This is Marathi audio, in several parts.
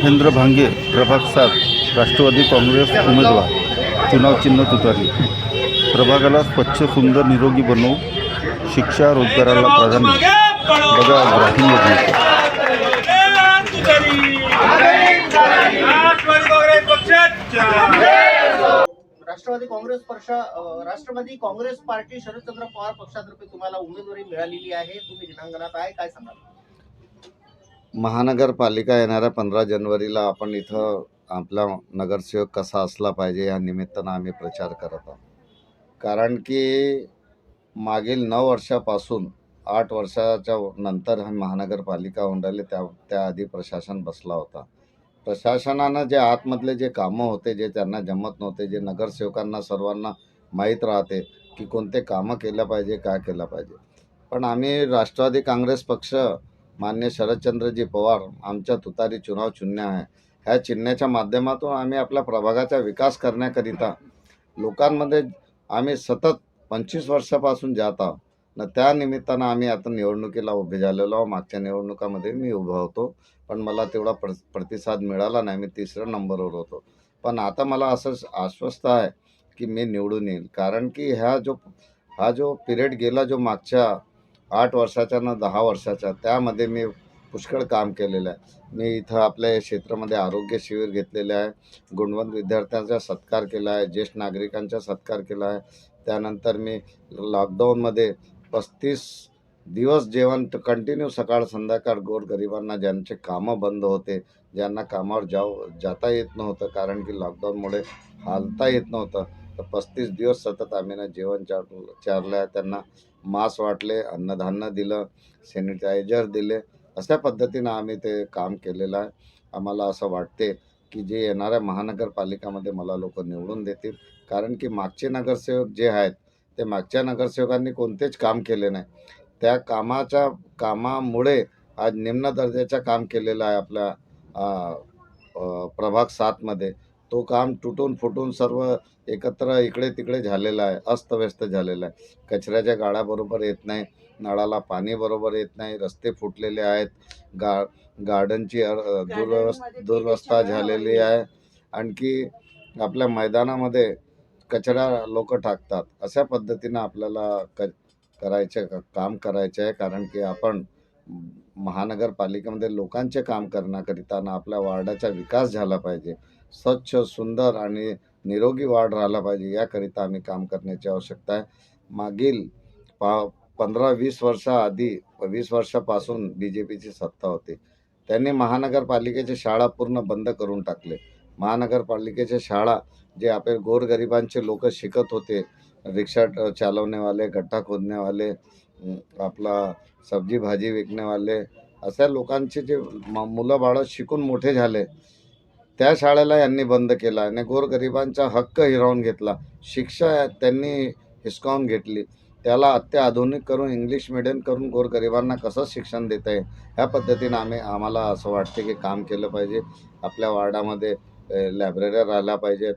महेंद्र भांगे प्रभाग 7 राष्ट्रवादी काँग्रेस उमेदवार. चुनाव चिन्ह तुतारी. प्रभागाला स्वच्छ सुंदर निरोगी बनवू. शिक्षा रोजगाराला प्राधान्य. बघा ग्रामीण योजना. राष्ट्रवादी काँग्रेस पार्टी शरदचंद्र पवार पक्षातर्फे तुम्हाला उमेदवारी मिळालेली आहे. तुम्ही रिंगणात आहे, काय सांगाल? महानगरपालिका येणाऱ्या 15 जानेवारीला आपण इथं आपला नगरसेवक कसा असला पाहिजे या निमित्तानं आम्ही प्रचार करत आहोत. कारण की मागील 9 वर्षापासून 8 वर्षाच्या नंतर हा महानगरपालिका होऊन राहिली. त्याआधी प्रशासन बसला होता. प्रशासनानं जे आतमधले जे कामं होते, जे त्यांना जमत नव्हते, जे नगरसेवकांना सर्वांना माहीत राहते की कोणते कामं केलं पाहिजे, काय केलं पाहिजे. पण आम्ही राष्ट्रवादी काँग्रेस पक्ष मान्य शरदचंद्रजी पवार आमच्या तुतारी चुनाव चिन्ह आहे. ह्या चिन्हाच्या माध्यमातून आम्ही आपल्या प्रभागाचा विकास करण्याकरिता लोकांमध्ये आम्ही सतत 25 वर्षापासून जात आहोत न त्या निमित्तानं आम्ही आता निवडणुकीला उभे झालेलो आहोत. मागच्या निवडणुकामध्ये मी उभा होतो, पण मला तेवढा प्रतिसाद मिळाला नाही. मी 3ऱ्या नंबरवर होतो. पण आता मला असं आश्वस्त आहे की मी निवडून येईल. कारण की हा जो पिरियड गेला, जो मागच्या 8 वर्षाच्या न 10 वर्षाच्या, त्यामध्ये मी पुष्कळ काम केलेलं आहे. मी इथं आपल्या या क्षेत्रामध्ये आरोग्य शिबिर घेतलेले आहे. गुणवंत विद्यार्थ्यांचा सत्कार केला आहे. ज्येष्ठ नागरिकांचा सत्कार केला आहे. त्यानंतर मी लॉकडाऊनमध्ये 35 दिवस जेवण कंटिन्यू सकाळ संध्याकाळ गोरगरिबांना, ज्यांचे कामं बंद होते, ज्यांना कामावर जाता येत नव्हतं कारण की लॉकडाऊनमुळे हालता येत नव्हतं, तर 35 दिवस सतत आम्ही ना जेवण चारलं आहे. त्यांना मास्क वाटले, अन्नधान्य दिलं, सॅनिटायझर दिले. अशा पद्धतीनं आम्ही ते काम केलेलं आहे. आम्हाला असं वाटते की जे येणाऱ्या महानगरपालिकामध्ये मला लोक निवडून देतील. कारण की मागचे नगरसेवक जे आहेत ते मागच्या नगरसेवकांनी कोणतेच काम केले नाही. त्या कामामुळे आज निम्न दर्जाचं काम केलेलं आहे आपल्या प्रभाग 7मध्ये. तो काम तुटून फुटून सर्व एकत्र इकडे तिकडे झालेला आहे, अस्तव्यस्त झालेला आहे. कचऱ्याच्या गाड्या बरोबर येत नाही, नळाला पाणी बरोबर येत नाही, रस्ते फुटलेले आहेत, गार्डनची दुरवस्था झालेली आहे. आणखी आपल्या मैदानामध्ये कचरा लोक टाकतात. अशा पद्धतीनं आपल्याला काम करायचे आहे. कारण की आपण महानगरपालिकेमध्ये लोकांचे काम करण्याकरिता ना आपल्या वार्डाचा विकास झाला पाहिजे, स्वच्छ सुंदर आणि निरोगी वार्ड राहिला पाहिजे, याकरिता आम्ही काम करण्याची आवश्यकता आहे. मागील 15-20 वर्षाआधी 20 वर्षापासून BJPची सत्ता होती. त्यांनी महानगरपालिकेच्या शाळा पूर्ण बंद करून टाकले. महानगरपालिकेच्या शाळा जे आपले गोरगरिबांचे लोक शिकत होते, रिक्षा चालवणेवाले, गड्ढा खोदनेवाले, आपला सब्जी भाजी विकणेवाले, अशा लोकांचे जे मुलं बाळं शिकून मोठे झाले, त्या शाळेला यांनी बंद केला आणि गोरगरिबांचा हक्क हिरावून घेतला. शिक्षा त्यांनी हिसकावून घेतली. त्याला अत्याधुनिक करून इंग्लिश मीडियम करून गोरगरिबांना कसं शिक्षण देता येईल, ह्या पद्धतीनं आम्हाला असं वाटते की काम केलं पाहिजे. आपल्या वार्डामध्ये लायब्रऱ्या राहिल्या पाहिजेत.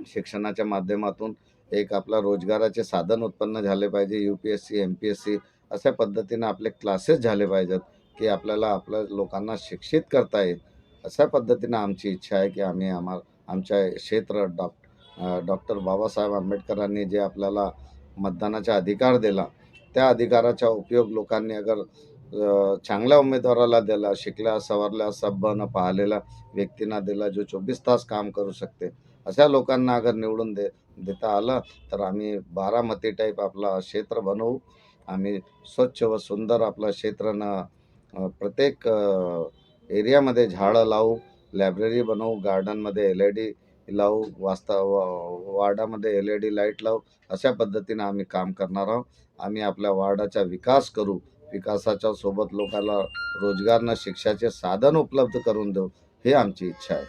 शिक्षणाच्या माध्यमातून एक आपला रोजगाराचे साधन उत्पन्न झाले पाहिजे. UPSC MPSC अशा पद्धतीनं आपले क्लासेस झाले पाहिजेत की आपल्याला आपल्या लोकांना शिक्षित करता येईल. अशा पद्धतीनं आमची इच्छा आहे की आम्ही आमच्या क्षेत्र डॉक्टर बाबासाहेब आंबेडकरांनी जे आपल्याला मतदानाचा अधिकार दिला, त्या अधिकाराचा उपयोग लोकांनी अगर चांगल्या उमेदवाराला दिला, शिकल्या सवरल्या सभ्य पाहिलेल्या व्यक्तींना दिला, जो 24 तास काम करू शकते, अशा लोकांना अगर निवडून देता आलं तर आम्ही बारामती टाईप आपला क्षेत्र बनवू. आम्ही स्वच्छ व सुंदर आपलं क्षेत्रानं प्रत्येक एरियामध्ये झाडं लावू, लायब्ररी बनवू, गार्डनमध्ये LED लावू, वार्डामध्ये LED लाईट लावू. अशा पद्धतीनं आम्ही काम करणार आहोत. आम्ही आपल्या वार्डाचा विकास करू. विकासाच्या सोबत लोकांना रोजगार न शिक्षाचे साधन उपलब्ध करून देऊ, ही आमची इच्छा आहे.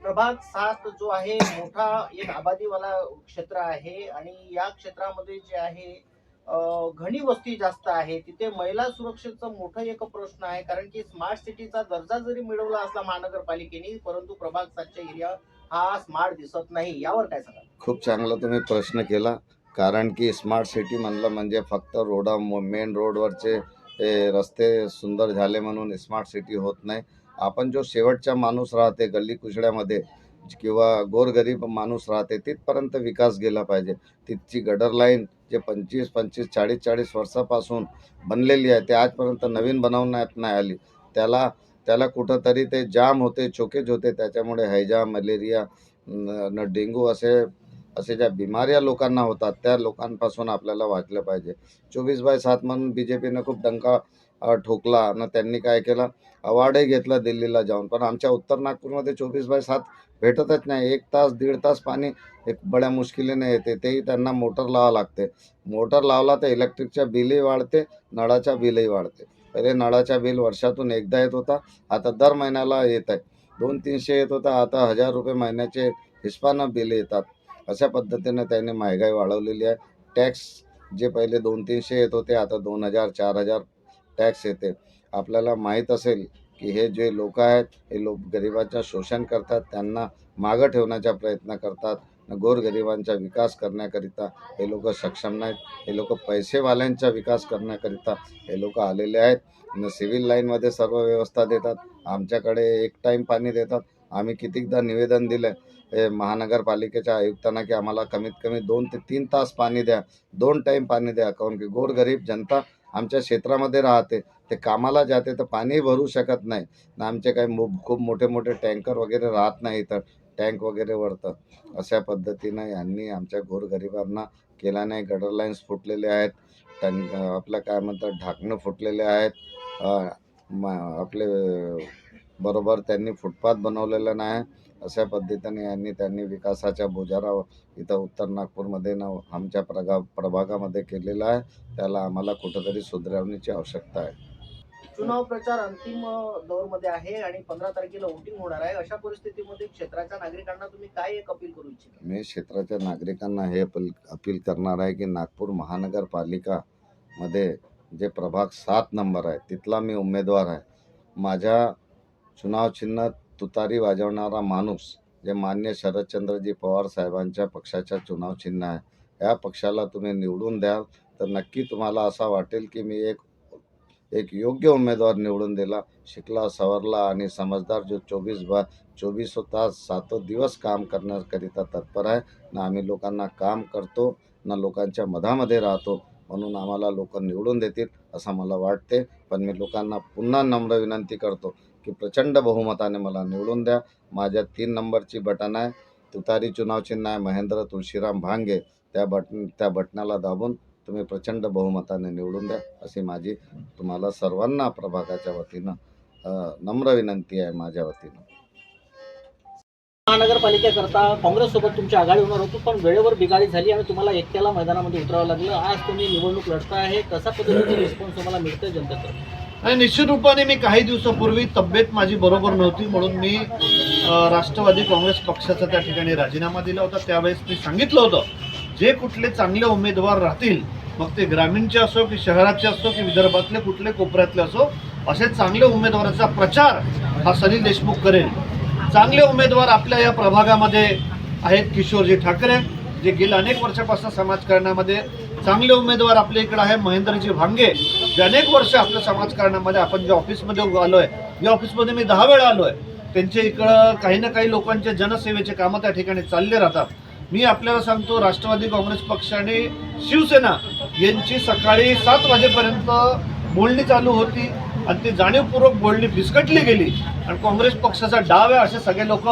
प्रभाग 7 जो आहे मोठा एक आबादीवाला क्षेत्र आहे आणि या क्षेत्रामध्ये जे आहे घणी वस्ती जास्त आहे. तिथे महिला सुरक्षेचं मोठं एक प्रश्न आहे. कारण की स्मार्ट सिटीचा दर्जा जरी मिळवला असला महानगरपालिकेने, परंतु प्रभाग 7चा एरिया हा स्मार्ट दिसत नाही. यावर काय सांगाल? खूप चांगला तुम्ही प्रश्न केला. कारण की स्मार्ट सिटी म्हणलं म्हणजे फक्त मेन रोडवरचे रस्ते सुंदर झाले म्हणून स्मार्ट सिटी होत नाही. आपण जो शेवटचा माणूस राहते गल्ली कुचड्यामध्ये किंवा गोरगरीब माणूस राहते तिथपर्यंत विकास गेला पाहिजे. तिथची गटर लाईन जे 25-25, 40-40 वर्षापासून बनलेली आहे ते आजपर्यंत नवीन बनवण्यात नाही आली. त्याला कुठंतरी ते जाम होते, चोकेज होते. त्याच्यामुळे हैजा, मलेरिया, डेंगू असे ज्या बिमाऱ्या लोकांना होतात त्या लोकांपासून आपल्याला वाचलं पाहिजे. 24/7 म्हणून BJPनं खूप डंका ठोकला आणि त्यांनी काय केलं, अवॉर्डही घेतला दिल्लीला जाऊन. पण आमच्या उत्तर नागपूरमध्ये 24/7 भेटतच नाही. 1 तास 1.5 तास पाणी एक बड्या मुश्किलीने येते. तेही त्यांना मोटर लावावं लागते. मोटर लावला तर इलेक्ट्रिकच्या बिलही वाढते, नळाच्या बिलही वाढते. पहिले नळाचा बिल वर्षातून एकदा येत होता, आता दर महिन्याला येत आहे. 200-300 येत होता, आता 1000 रुपये महिन्याचे हिसपानं बिल येतात. अशा पद्धतीने त्यांनी महागाई वाढवलेली आहे. टॅक्स जे पहिले 200-300 येत होते आता 2000-4000 टॅक्स येते. आपल्याला माहीत असेल की हे जे लोक आहेत हे लोक गरिबांचं शोषण करतात, त्यांना मागं ठेवण्याचा प्रयत्न करतात. गोरगरिबांचा विकास करण्याकरिता हे लोक सक्षम नाहीत. हे लोक पैसेवाल्यांचा विकास करण्याकरिता हे लोक आलेले आहेत. सिव्हिल लाईनमध्ये सर्व व्यवस्था देतात, आमच्याकडे 1 टाईम पाणी देतात. आम्ही कितीकदा निवेदन दिलं हे महानगरपालिकेच्या आयुक्तांना की आम्हाला कमीत कमी 2 ते 3 तास पाणी द्या, 2 टाईम पाणी द्या. काऊन की गोरगरीब जनता आमच्या क्षेत्रामध्ये राहते, ते कामाला जाते तर पाणी भरू शकत नाही. ना आमचे काही खूप मोठे मोठे टँकर वगैरे राहत नाही, तर टँक वगैरे वरतं. अशा पद्धतीनं यांनी आमच्या गोरगरिबांना केला नाही. गटर लाईन्स फुटलेले आहेत, आपलं काय म्हणतात ढाकणं फुटलेले आहेत. आपले बरोबर त्यांनी फुटपाथ बनवलेलं नाही. अशा पद्धतीने त्यांनी विकासाच्या बोजारा इथं उत्तर नागपूरमध्ये आमच्या प्रभागामध्ये केलेला आहे. त्याला आम्हाला कुठंतरी सुधारण्याची आवश्यकता आहे. चुनाव प्रचार अंतिम दौरमध्ये आहे आणि 15 तारखेला वोटिंग होणार आहे. अशा परिस्थितीमध्ये क्षेत्राच्या नागरिकांना तुम्ही काय एक अपील करू इच्छिता? मी क्षेत्राच्या नागरिकांना हे अपील करणार आहे की नागपूर महानगरपालिकामध्ये जे प्रभाग 7 नंबर आहे तिथला मी उमेदवार आहे. माझ्या चुनाव चिन्ह तुतारी वाजवणारा माणूस जे मान्य शरदचंद्रजी पवार साहेबांच्या पक्षाच्या चुनाव चिन्ह आहे. या पक्षाला तुम्ही निवडून द्याल तर नक्की तुम्हाला असं वाटेल की मी एक योग्य उमेदवार निवडून दिला, शिकला सवरला आणि समजदार, जो 24 तास 7 दिवस काम करण्याकरिता तत्पर आहे. ना आम्ही लोकांना काम करतो ना लोकांच्या मधामध्ये राहतो, म्हणून आम्हाला लोक निवडून देतील असं मला वाटते. पण मी लोकांना पुन्हा नम्र विनंती करतो की प्रचंड बहुमताने मला निवडून द्या. माझ्या 3 नंबरची बटन आहे, तुतारी चुनाव चिन्ह आहे महेंद्र तुळशीराम भांगे. त्या बटनाला दाबून तुम्ही प्रचंड बहुमताने निवडून द्या अशी माझी तुम्हाला सर्वांना प्रभागाच्या वतीनं नम्र विनंती आहे माझ्या वतीनं. महानगरपालिकेकरता काँग्रेससोबत तुमची आघाडी होणार होती, पण वेळेवर बिघाडी झाली आणि तुम्हाला एकट्याला मैदानामध्ये उतरावं लागलं. आज तुम्ही निवडणूक लढता आहे, कसा पद्धतीने रिस्पॉन्स तुम्हाला मिळतोय जनतेकडून? आणि निश्चित रूपाने मी काही दिवसापूर्वी तब्येत माझी बरोबर नव्हती म्हणून मी राष्ट्रवादी काँग्रेस पक्षाचा त्या ठिकाणी राजीनामा दिला होता. त्यावेळेस मी सांगितलं होतं जे कुठले चांगले उमेदवार राहतील, मग ते ग्रामीणचे असो की शहराचे असो की विदर्भातले कुठले कोपऱ्यातले असो, असे चांगले उमेदवाराचा प्रचार हा सलील देशमुख करेल. चांगले उमेदवार आपल्या या प्रभागामध्ये आहेत. किशोरजी ठाकरे जे गेल्या अनेक वर्षापासून समाजकारणामध्ये चांगले उमेदवार आपल्या इकडे आहे. महेंद्रजी भांगे जे अनेक वर्ष आपल्या समाजकारणामध्ये, आपण ज्या ऑफिसमध्ये आलो आहे, या ऑफिसमध्ये मी 10 वेळा आलो आहे. त्यांच्या इकडं काही ना काही लोकांचे जनसेवेचे कामं त्या ठिकाणी चालले राहतात. मी आपल्याला सांगतो, राष्ट्रवादी काँग्रेस पक्ष आणि शिवसेना यांची सकाळी 7 वाजेपर्यंत बोलणी चालू होती आणि ती जाणीवपूर्वक बोलणी फिसकटली गेली आणि काँग्रेस पक्षाचा डाव आहे असे सगळे लोक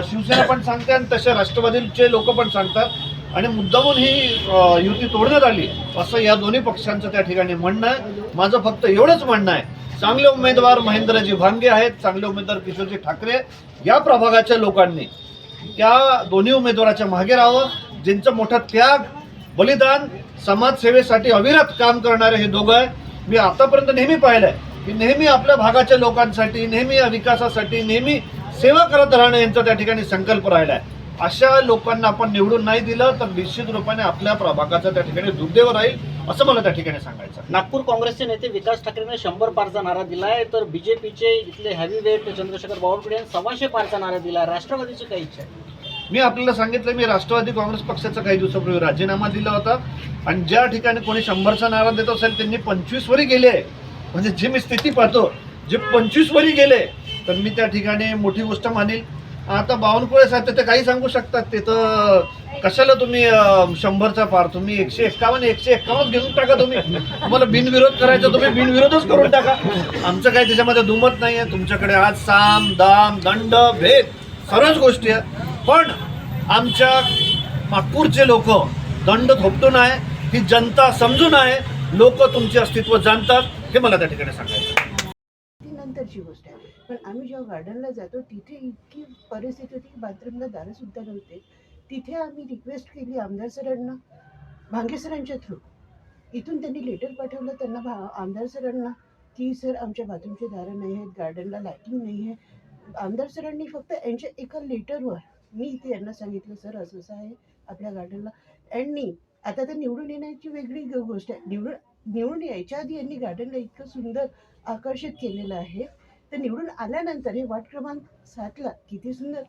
शिवसेना पण सांगते आणि तसे राष्ट्रवादीचे लोक पण सांगतात आणि मुद्दामून ही युती तोडण्यात आली असं या दोन्ही पक्षांचं त्या ठिकाणी म्हणणं आहे. माझं फक्त एवढंच म्हणणं आहे, चांगले उमेदवार महेंद्रजी भांगे आहेत, चांगले उमेदवार किशोरजी ठाकरे. या प्रभागाच्या लोकांनी त्या दोन्ही उमेदवाराच्या मागे राहावं. ज्यांचं मोठा त्याग, बलिदान, समाजसेवेसाठी अविरत काम करणारे हे दोघं आहे. मी आतापर्यंत नेहमी पाहिलं आहे की नेहमी आपल्या भागाच्या लोकांसाठी, नेहमी या विकासासाठी, नेहमी सेवा करत राहणं यांचा त्या ठिकाणी संकल्प राहिला आहे. अशा लोकांना आपण निवडून नाही दिलं तर निश्चित रूपाने आपल्या प्रभागाचा त्या ठिकाणी दुर्दैव राहील असं मला त्या ठिकाणी सांगायचं. नागपूर काँग्रेसचे नेते विकास ठाकरेंनी 100 पारचा नारा दिलाय, तर बीजेपीचे इथले हेवीवेट चंद्रशेखर बावनकुळे यांनी 125 पारचा नारा दिलाय. राष्ट्रवादीची काय इच्छा आहे? मी आपल्याला सांगितलं, मी राष्ट्रवादी काँग्रेस पक्षाचा काही दिवसापूर्वी राजीनामा दिला होता आणि ज्या ठिकाणी कोणी 100चा नारा देत असेल त्यांनी 25 वरही गेले. म्हणजे जी मी स्थिती पाहतो जे 25 वरी गेले तर मी त्या ठिकाणी मोठी गोष्ट मानेल. आता बावनकुळे साहेब ते काही सांगू शकतात, ते तर कशाला तुम्ही 100चा पार, तुम्ही 151 घेऊन टाका. तुम्हाला बिनविरोध करायचं, तुम्ही बिनविरोधच करून टाका. आमचं काही त्याच्यामध्ये दुमत नाही आहे. तुमच्याकडे आज साम दाम दंड भेद सर्वच गोष्टी आहेत, पण आमच्या नागपूरचे लोक दंड थोपटून आहे, ही जनता समजून आहे, लोक तुमचे अस्तित्व जाणतात, हे मला त्या ठिकाणी सांगायचं. ती नंतरची गोष्ट आहे. पण आम्ही जेव्हा गार्डनला जातो तिथे इतकी परिस्थिती होती की बाथरूमला दारंसुद्धा नव्हते. तिथे आम्ही रिक्वेस्ट केली आमदार सरांना, भांगे सरांच्या थ्रू. इथून त्यांनी लेटर पाठवलं त्यांना आमदार सरांना की सर आमच्या बाथरूमचे दारं नाही आहेत, गार्डनला लाईटिंग नाही आहे. आमदार सरांनी फक्त यांच्या एका लेटरवर मी इथे यांना सांगितलं सर असं असं आहे आपल्या गार्डनला. यांनी आता तर निवडून येण्याची वेगळी गोष्ट आहे. निवडून यायच्या आधी यांनी गार्डनला इतकं सुंदर आकर्षित केलेलं आहे, तर निवडून आल्यानंतर हे वार्ड क्रमांक 7ला किती सुंदर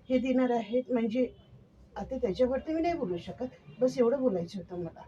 हे देणार आहेत. म्हणजे आता त्याच्यावरती मी नाही बोलू शकत, बस एवढं बोलायचं होतं मला.